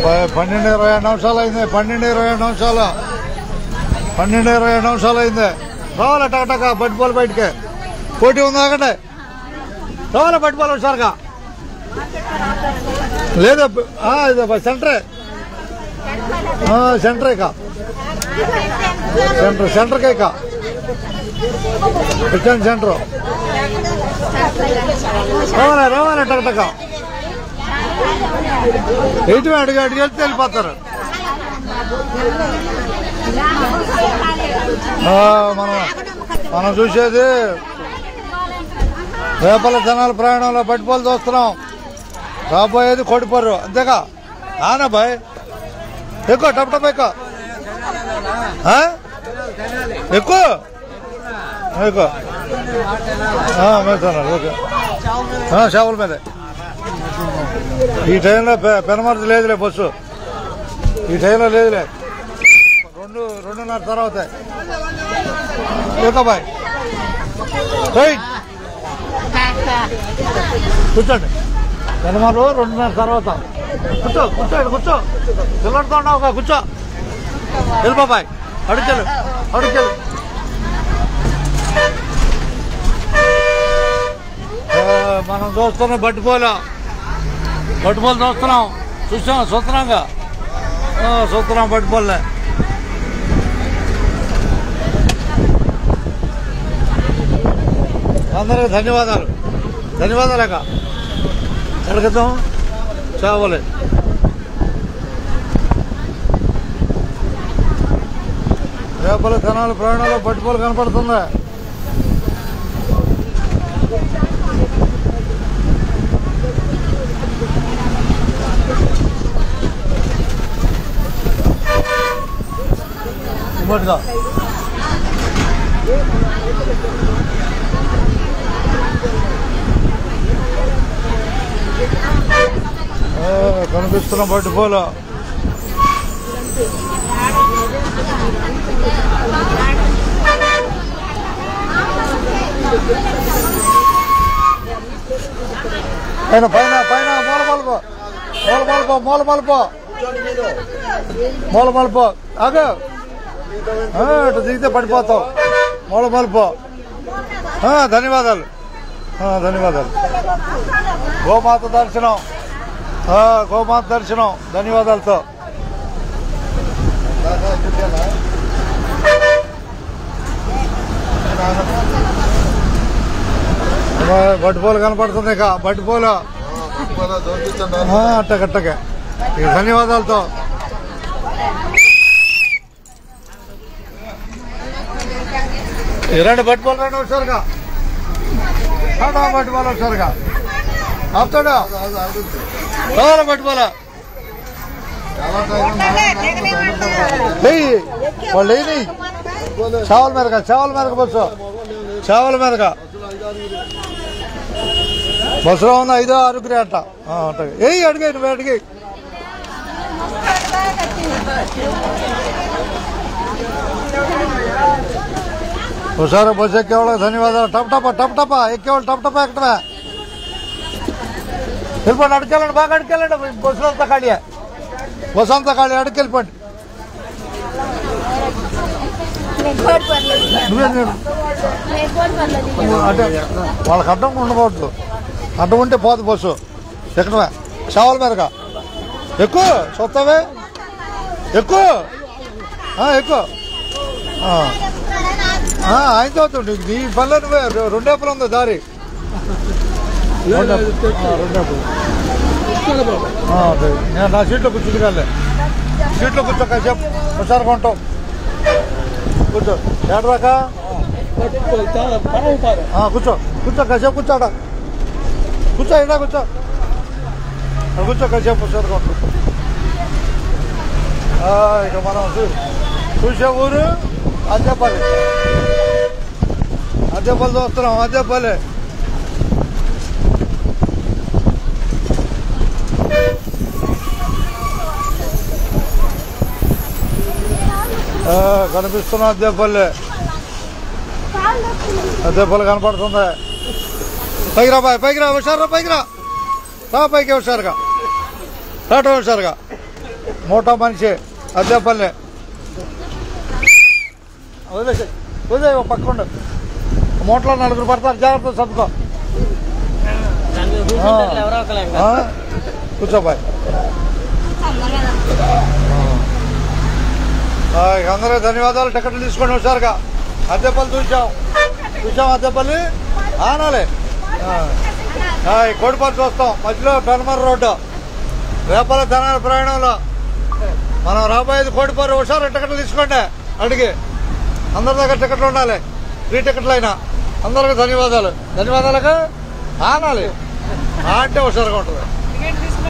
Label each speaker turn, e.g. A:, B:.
A: 12:27 నిమిషాలు అయింది. 12:27 నిమిషాలు. 12:27 నిమిషాలు అయింది. రావాలి టకటక బట్టిపోలు బయటికి. పోటీ ఉంది ఆగండి. రావాలి బట్టిపోలు హుషారుగా. లేదా ఇది సెంటరే. సెంటర్ ఇక సెంటర్కే ఇక వచ్చాను సెంటర్. రావాలి టకటక. ఎటు అడిగి వెళ్తే వెళ్ళిపోతారు. మనం చూసేది రేపల జనాల ప్రయాణంలో బట్టిపోలు చూస్తున్నాం. రాబోయేది కోడిపర్రు అంతేగా. ఆనా బాయ్ ఎక్కువ టప్ టప్ ఎక్కువ ఎక్కువ ఎక్కువ ఓకే. చేపల మీదే ఈ టైంలో పెనమర్చి లేదులే బస్సు. ఈ టైంలో లేదులే. 2:30 తర్వాత బాయ్ కూర్చోండి. పెనమర్రు 2:30 తర్వాత. కూర్చో పిల్లలతో ఉన్నావు కూర్చో. వెళ్ళిపోబాయ్ అడుచెలు. మనం చూస్తున్నాం బట్టిపోలు చూస్తున్నాం. చూస్తున్నాం బట్టిపోలే. అందరికి ధన్యవాదాలేక ఎడగతాం చావలే. రేపల జనాల ప్రయాణంలో బట్టిపోలు కనపడుతుందా? ఇమ్మటిగా కనిపిస్తున్న బట్టిపోలు. పైన మూల మలుపు అగు అటు దిగితే పడిపోతావు. మూల మలుపు. ధన్యవాదాలు. గోమాత దర్శనం ధన్యవాదాలతో. బట్టిపోలు కనపడుతుంది ఇక. బట్టిపోలు అట్టగట్టగా ఇక ధన్యవాదాలతో. రండి బట్టిపోలు రండి ఒకసారిగా. బట్టిపోలు ఒకసారిగా ఆపుతాడు. రావాలి బట్టిపోలు. వాళ్ళు లేని చావల మీదగా బస్సులో ఉన్న 5-6 అట్ట అడిగాయి నువ్వు అడిగి. ఒకసారి బస్సు ఎక్కేవాళ్ళకి ధన్యవాదాలు. టప్ టపా ఎక్కేవాళ్ళు టప్ ఎక్కడమే. వెళ్ళిపోండి అడుకెళ్ళండి. బాగా అడుకెళ్ళండి. బస్సులో అంతా ఖాళీ. బస్సు అంతా ఖాళీ. అడుకెళ్ళిపోండి. అంటే వాళ్ళకి అడ్డం ఉండకూడదు. అడ్డం ఉంటే పోదు బస్సు. ఎక్కడమే చావల మీదగా ఎక్కువ చూస్తావే. ఎక్కువ ఆయనతో అవుతుంది. నీ పనిలో నువ్వే. 2 ఏపులు ఉంది దారి. 2 ఏపులు. నేను నా సీట్లో కూర్చుంది కాలే. సీట్లో కూర్చో కాసేపు హుషారుగా ఉంటావు. కూర్చో. ఏడదాకా కూర్చో కాసేపు. కూర్చోడా కూర్చో. ఇడా కూర్చో కాసేపు హుషారుగా ఉంటావు. ఇక మనం చూసే ఊరు అద్దెపల్లి చూస్తున్నాం. అద్దెపల్లి కనిపిస్తున్నా. అద్దెపల్లి కనపడుతుంది. పైకి రా హుషారురా. పైకి రా పైకి హుషారుగా. హుషారుగా మూటా మనిషి అద్దెపల్లి వదిలేసి వదిలే పక్కండు మూటలో 4 పడతారు జాగ్రత్త సర్దుకో కూర్చోబాయ్ అందరూ ధన్యవాదాలు టికెట్లు తీసుకోండి హుషారుగా అద్దెపల్లి చూసాం అద్దెపల్లి ఆనాలే కోడిపల్లి చూస్తాం మధ్యలో పెనమర రోడ్డు రేపల్లి తెనాలి ప్రయాణంలో మనం రాబోయేది కోడిపల్లి హుషారు టికెట్లు తీసుకోండి అడిగి అందరి దగ్గర టికెట్లు ఉండాలి ఫ్రీ టికెట్లు అయినా అందరికి ధన్యవాదాలుగా ఆనాలి అంటే హుషారుగా ఉంటుంది